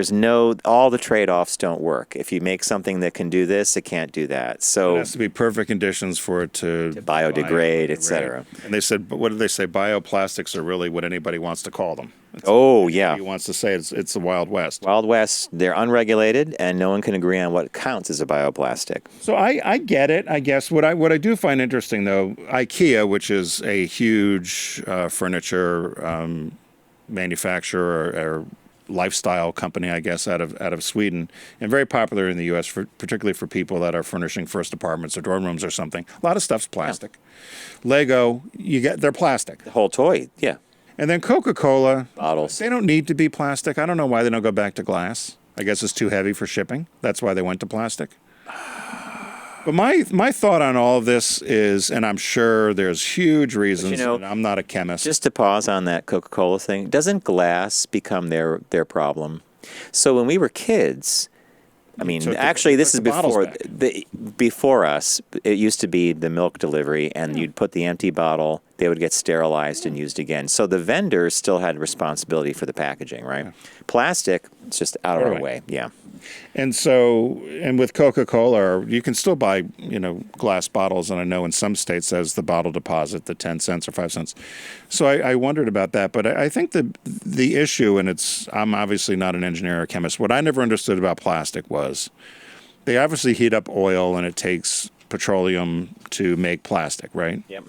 all the trade-offs don't work. If you make something that can do this, it can't do that. So It has to be perfect conditions for it to biodegrade, et cetera. And they said, but what did they say? Bioplastics are really what anybody wants to call them. Yeah. He wants to say it's the Wild West. Wild West, they're unregulated, and no one can agree on what counts as a bioplastic. So I get it, I guess. What I do find interesting, though, IKEA, which is a huge furniture manufacturer or lifestyle company, I guess, out of Sweden, and very popular in the U.S., particularly for people that are furnishing first apartments or dorm rooms or something. A lot of stuff's plastic. Yeah. Lego, they're plastic. The whole toy, yeah. And then Coca-Cola, bottles. They don't need to be plastic. I don't know why they don't go back to glass. I guess it's too heavy for shipping. That's why they went to plastic. But my thought on all of this is, and I'm sure there's huge reasons, and I'm not a chemist. Just to pause on that Coca-Cola thing, doesn't glass become their problem? So when we were kids, I mean, actually, this is before us. It used to be the milk delivery, and you'd put the empty bottle, they would get sterilized and used again. So the vendors still had responsibility for the packaging, right? Yeah. Plastic, it's just out of our way, yeah. And so, and with Coca-Cola, you can still buy, glass bottles, and I know in some states there's the bottle deposit, the 10 cents or 5 cents. So I wondered about that, but I think the issue, and I'm obviously not an engineer or chemist, what I never understood about plastic was they obviously heat up oil and it takes petroleum to make plastic, right? Yep.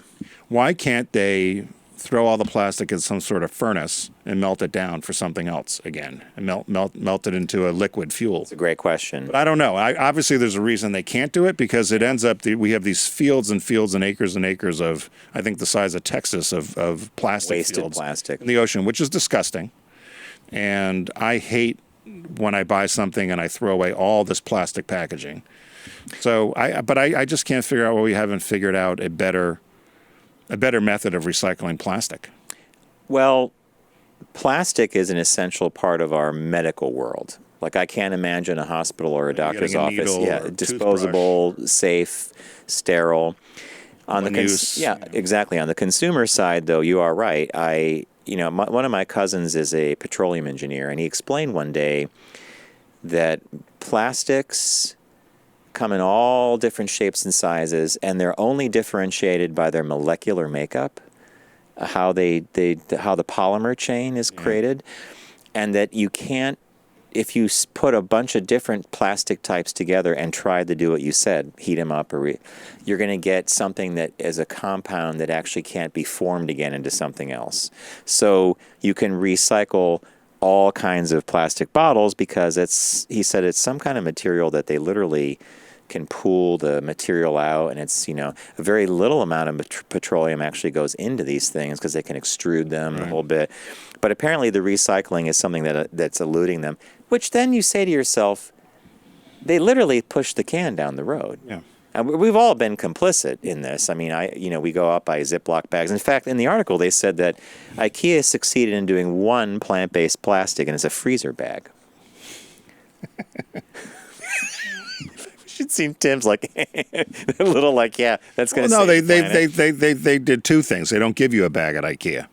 Why can't they throw all the plastic in some sort of furnace and melt it down for something else again and melt it into a liquid fuel? It's a great question. But I don't know. Obviously, there's a reason they can't do it because it ends up we have these fields and fields and acres of, I think, the size of Texas of plastic wasted fields plastic in the ocean, which is disgusting. And I hate when I buy something and I throw away all this plastic packaging. So I just can't figure out why we haven't figured out a better method of recycling plastic. Well, plastic is an essential part of our medical world. Like, I can't imagine a hospital or a doctor's office, disposable, safe, sterile. On exactly. On the consumer side, though, you are right. One of my cousins is a petroleum engineer, and he explained one day that plastics come in all different shapes and sizes, and they're only differentiated by their molecular makeup, how the polymer chain is created, and that you can't, if you put a bunch of different plastic types together and try to do what you said, heat them up, you're going to get something that is a compound that actually can't be formed again into something else. So you can recycle all kinds of plastic bottles because he said it's some kind of material that they literally can pool the material out, and it's, a very little amount of petroleum actually goes into these things because they can extrude them a whole bit. But apparently the recycling is something that's eluding them, which then you say to yourself, they literally push the can down the road. Yeah. And we've all been complicit in this. I mean, we go out by Ziploc bags. In fact, in the article, they said that IKEA succeeded in doing one plant-based plastic, and it's a freezer bag. You should see Tim's like a little like, yeah, that's going to. Well, no, they did two things. They don't give you a bag at IKEA,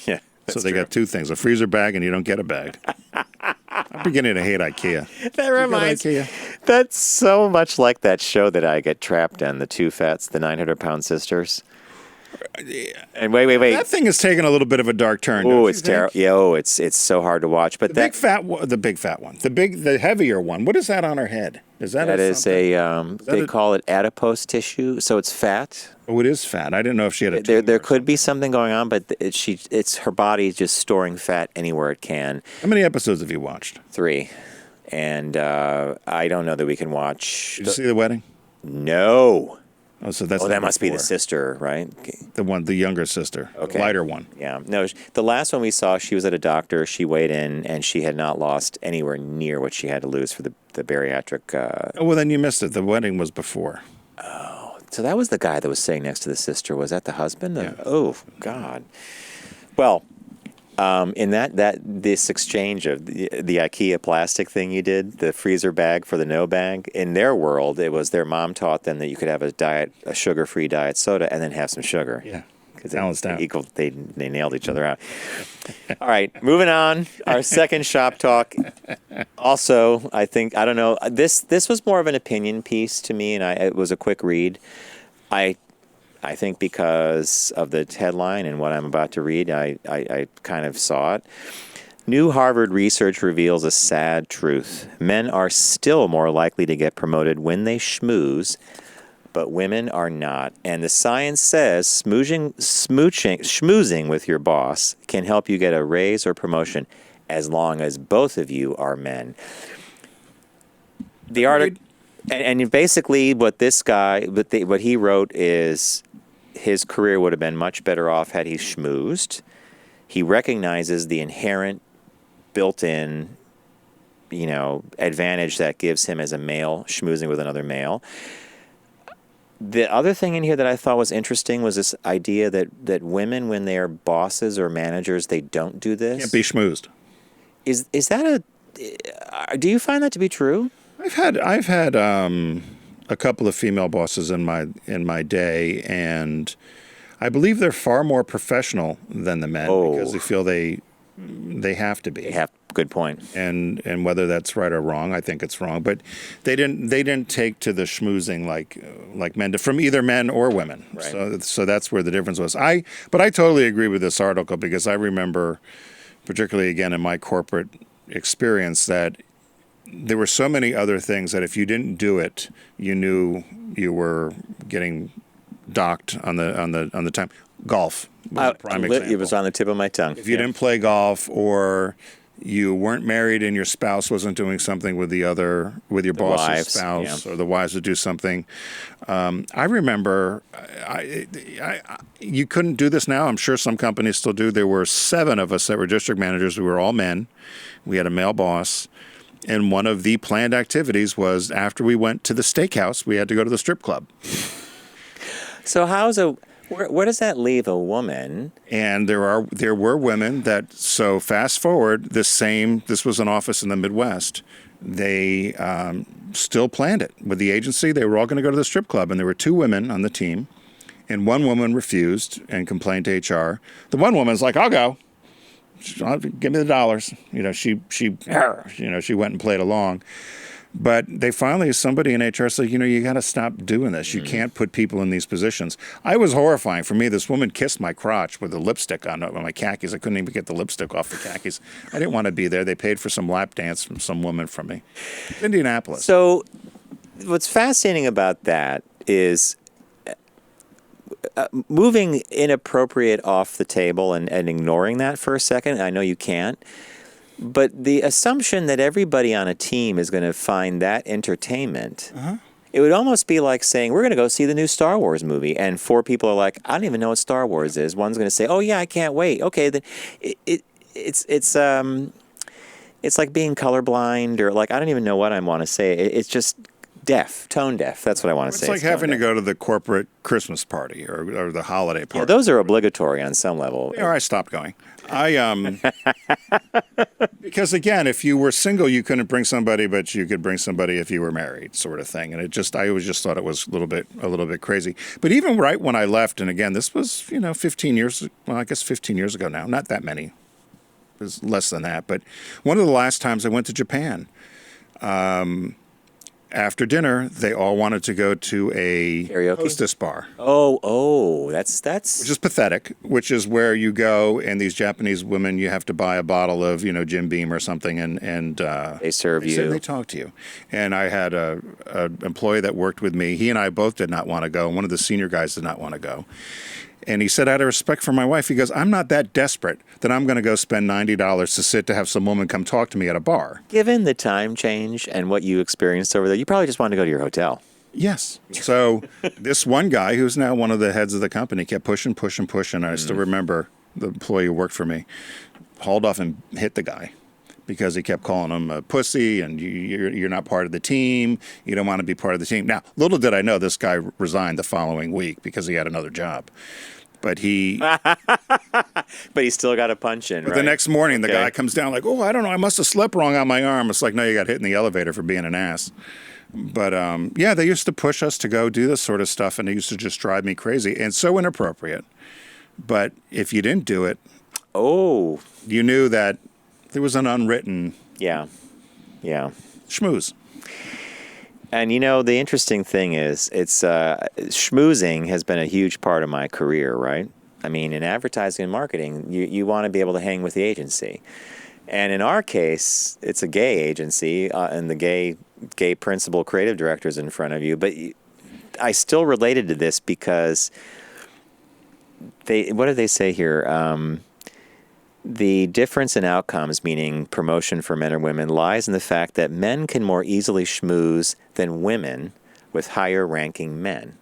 Yeah, so they got two things: a freezer bag, and you don't get a bag. I'm beginning to hate IKEA. That reminds me. IKEA? That's so much like that show that I get trapped in, the Two Fats, the 900-pound sisters. And wait. That thing is taking a little bit of a dark turn. Oh, it's terrible. Yeah, it's so hard to watch. But the big fat one, the heavier one. What is that on her head? Is that? That is something? they call it adipose tissue, so it's fat. Oh, it is fat. I didn't know if she had a. There could be something going on, but it's her body just storing fat anywhere it can. How many episodes have you watched? 3, and I don't know that we can watch. Did you see the wedding? No. Oh, so that's. That must be the 4. sister, right? The younger sister, Okay. the lighter one. Yeah. No, the last one we saw, she was at a doctor. She weighed in, and she had not lost anywhere near what she had to lose for the bariatric. Oh, well, then you missed it. The wedding was before. So that was the guy that was sitting next to the sister. Was that the husband? Yeah. Oh, God. Well, in this exchange of the IKEA plastic thing you did, the freezer bag for the no bag, in their world, it was their mom taught them that you could have a sugar-free diet soda and then have some sugar. Yeah. Because They they nailed each other out. All right, moving on. Our second shop talk. Also, I don't know. This was more of an opinion piece to me, and it was a quick read. I think because of the headline and what I'm about to read, I kind of saw it. New Harvard research reveals a sad truth. Men are still more likely to get promoted when they schmooze, but women are not. And the science says schmoozing with your boss can help you get a raise or promotion as long as both of you are men. The article, and basically what this guy, what he wrote is his career would have been much better off had he schmoozed. He recognizes the inherent built-in, advantage that gives him as a male schmoozing with another male. The other thing in here that I thought was interesting was this idea that women, when they are bosses or managers, they don't do this. Can't be schmoozed. Is that do you find that to be true? I've had a couple of female bosses in my day, and I believe they're far more professional than the men because they feel they have to be. They have. Good point. And whether that's right or wrong, I think it's wrong. But they didn't take to the schmoozing like men did, from either men or women. Right. So that's where the difference was. But I totally agree with this article because I remember, particularly again in my corporate experience, that there were so many other things that if you didn't do it, you knew you were getting docked on the time. Golf was a prime example. It was on the tip of my tongue. If you didn't play golf, or you weren't married and your spouse wasn't doing something with your boss's wives, spouse, or the wives would do something. I remember, you couldn't do this now. I'm sure some companies still do. There were 7 of us that were district managers. We were all men. We had a male boss. And one of the planned activities was after we went to the steakhouse, we had to go to the strip club. So where does that leave a woman? And there were women that, so fast forward, this was an office in the Midwest. They still planned it with the agency. They were all going to go to the strip club, and there were 2 women on the team, and one woman refused and complained to HR. The one woman's like, "I'll go. Give me the dollars." She went and played along. But they finally, somebody in HR said, you got to stop doing this. You can't put people in these positions. I was horrifying. For me, this woman kissed my crotch with the lipstick on my khakis. I couldn't even get the lipstick off the khakis. I didn't want to be there. They paid for some lap dance from some woman from me. Indianapolis. So what's fascinating about that is moving inappropriate off the table and ignoring that for a second. I know you can't. But the assumption that everybody on a team is going to find that entertainment It would almost be like saying, we're going to go see the new Star Wars movie. And 4 people are like, I don't even know what Star Wars is. One's going to say, oh, yeah, I can't wait. Okay, then it's like being colorblind, or like, I don't even know what I want to say. It's just deaf, tone deaf. That's what I want to say. It's like having to go to the corporate Christmas party or the holiday party. Yeah, those are obligatory on some level. Or I stopped going. Because again, if you were single, you couldn't bring somebody, but you could bring somebody if you were married, sort of thing. And I always just thought it was a little bit crazy. But even right when I left, and again, this was 15 years ago now, not that many. It was less than that. But one of the last times I went to Japan, after dinner, they all wanted to go to a Karaoke? hostess bar. Oh, that's Which is pathetic, which is where you go, and these Japanese women, you have to buy a bottle of, Jim Beam or something, and they serve they you. They talk to you. And I had a employee that worked with me. He and I both did not want to go, and one of the senior guys did not want to go. And he said, out of respect for my wife, he goes, I'm not that desperate that I'm going to go spend $90 to have some woman come talk to me at a bar. Given the time change and what you experienced over there, you probably just wanted to go to your hotel. Yes. So this one guy, who's now one of the heads of the company, kept pushing. I still remember the employee who worked for me hauled off and hit the guy because he kept calling him a pussy and you're not part of the team. You don't want to be part of the team. Now, little did I know this guy resigned the following week because he had another job. But he still got a punch in, right? The next morning, the guy comes down like, oh, I don't know, I must have slept wrong on my arm. It's like, no, you got hit in the elevator for being an ass. But, they used to push us to go do this sort of stuff, and it used to just drive me crazy and so inappropriate. But if you didn't do it, you knew that there was an unwritten schmooze. And the interesting thing is, it's schmoozing has been a huge part of my career, right? I mean, in advertising and marketing, you want to be able to hang with the agency. And in our case, it's a gay agency, and the gay principal creative director is in front of you. But I still related to this because what do they say here? The difference in outcomes, meaning promotion for men or women, lies in the fact that men can more easily schmooze than women with higher ranking men.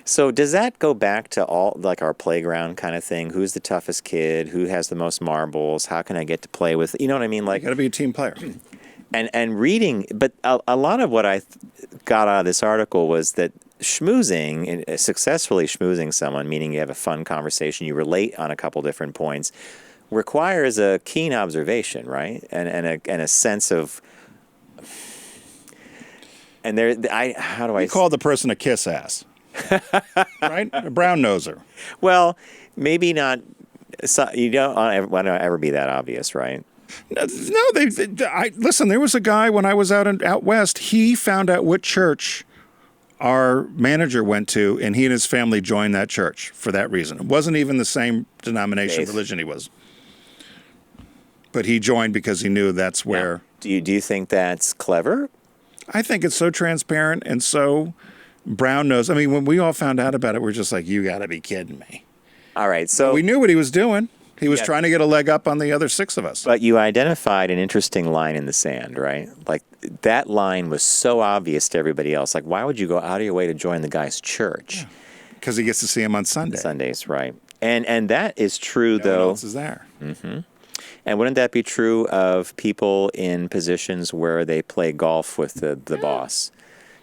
So does that go back to all like our playground kind of thing? Who's the toughest kid? Who has the most marbles? How can I get to play with? You know what I mean? Like, you got to be a team player. And reading, but a lot of what I got out of this article was that schmoozing, successfully schmoozing someone, meaning you have a fun conversation, you relate on a couple different points, requires a keen observation, right? And a sense of, and how do I call the person a kiss ass, right? A brown noser. Well, maybe not. So you don't want to ever be that obvious, right? No, listen. There was a guy when I was out west. He found out what church our manager went to, and he and his family joined that church for that reason. It wasn't even the same denomination, religion he was. But he joined because he knew that's where. Now, do you think that's clever? I think it's so transparent and so brown-nosed. I mean, when we all found out about it, we're just like, you got to be kidding me. All right, so. We knew what he was doing. He was trying to get a leg up on the other 6 of us. But you identified an interesting line in the sand, right? Like, that line was so obvious to everybody else. Like, why would you go out of your way to join the guy's church? Because he gets to see him on Sunday. Sundays, right. And that is true, no though. one else is there. Mm-hmm. And wouldn't that be true of people in positions where they play golf with the boss?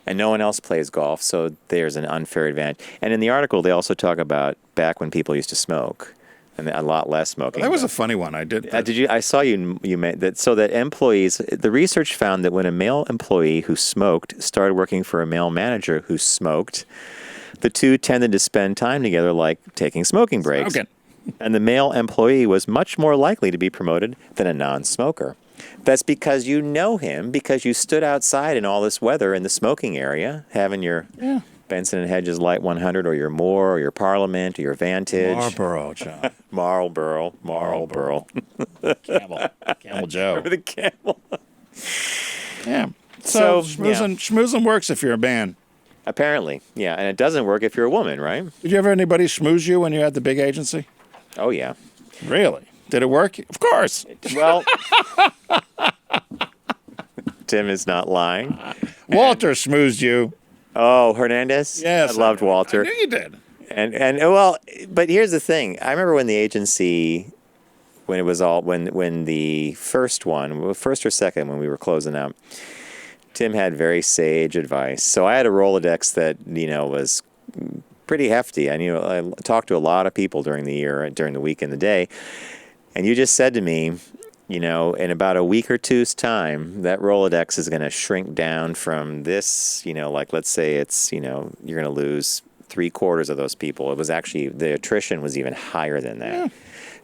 And no one else plays golf, so there's an unfair advantage. And in the article, they also talk about back when people used to smoke. And a lot less smoking. That was a funny one. I did. Did you? I saw you made that. So that employees, the research found that when a male employee who smoked started working for a male manager who smoked, the two tended to spend time together, like taking smoking breaks. Okay. And the male employee was much more likely to be promoted than a non-smoker. That's because you know him, because you stood outside in all this weather in the smoking area, having your Benson & Hedges Light 100 or your Moore or your Parliament or your Vantage. Marlboro, John. Marlboro. Camel Joe. Remember the Camel? Yeah. So schmoozing works if you're a man. Apparently, yeah. And it doesn't work if you're a woman, right? Did you ever have anybody schmooze you when you had the big agency? Oh, yeah. Really? Did it work? Of course. Well, Tim is not lying. Walter schmoozed you. Oh, Hernandez? Yes. I loved Walter. I knew you did. And well, but here's the thing. I remember when the agency, when it was all, when the first one, first or second, when we were closing up, Tim had very sage advice. So I had a Rolodex that, was pretty hefty. I talked to a lot of people during the year, during the week and the day. And you just said to me, in about a week or two's time, that Rolodex is going to shrink down from this, like let's say it's, you're going to lose 3/4 of those people. It was actually, the attrition was even higher than that. Yeah.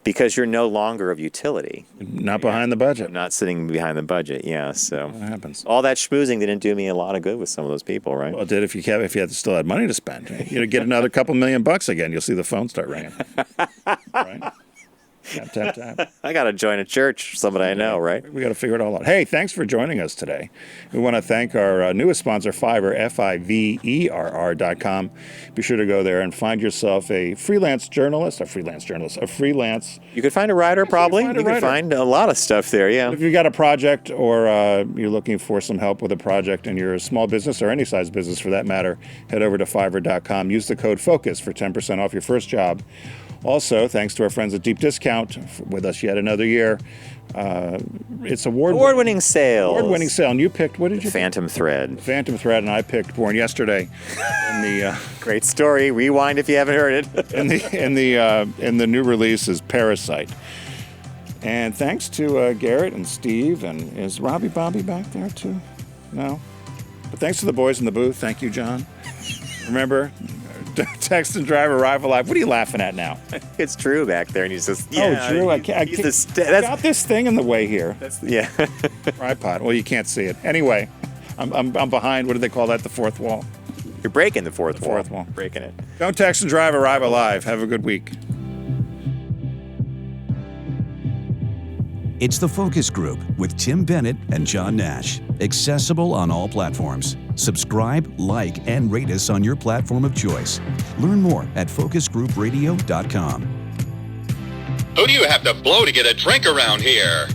Because you're no longer of utility. Not behind the budget. Not sitting behind the budget, yeah. So What happens? all that schmoozing didn't do me a lot of good with some of those people, right? Well, it did if you still had money to spend. Get another couple $1,000,000 again. You'll see the phone start ringing. Right? Tap, tap, tap. I got to join a church, somebody I know, right? We got to figure it all out. Hey, thanks for joining us today. We want to thank our newest sponsor, Fiverr, Fiverr.com. Be sure to go there and find yourself a freelance. You could find a writer, probably. You could find a lot of stuff there, yeah. If you got a project or you're looking for some help with a project in your small business or any size business for that matter, head over to Fiverr.com. Use the code FOCUS for 10% off your first job. Also, thanks to our friends at Deep Discount, with us yet another year. It's award-winning sale. Award-winning sale. And you picked, what did you Phantom Thread. Phantom Thread, and I picked Born Yesterday. In the great story. Rewind if you haven't heard it. in the new release is Parasite. And thanks to Garrett and Steve, and is Robbie Bobby back there too? No. But thanks to the boys in the booth. Thank you, John. Remember, text and drive, arrive alive. What are you laughing at now? It's Drew back there, and he's just, yeah. Oh, Drew, I got this thing in the way here. Yeah. Tripod. Well, you can't see it. Anyway, I'm behind. What do they call that? The fourth wall. You're breaking the fourth wall. Fourth wall. Breaking it. Don't text and drive, arrive alive. Have a good week. It's The Focus Group with Tim Bennett and John Nash. Accessible on all platforms. Subscribe, like, and rate us on your platform of choice. Learn more at focusgroupradio.com. Who do you have to blow to get a drink around here?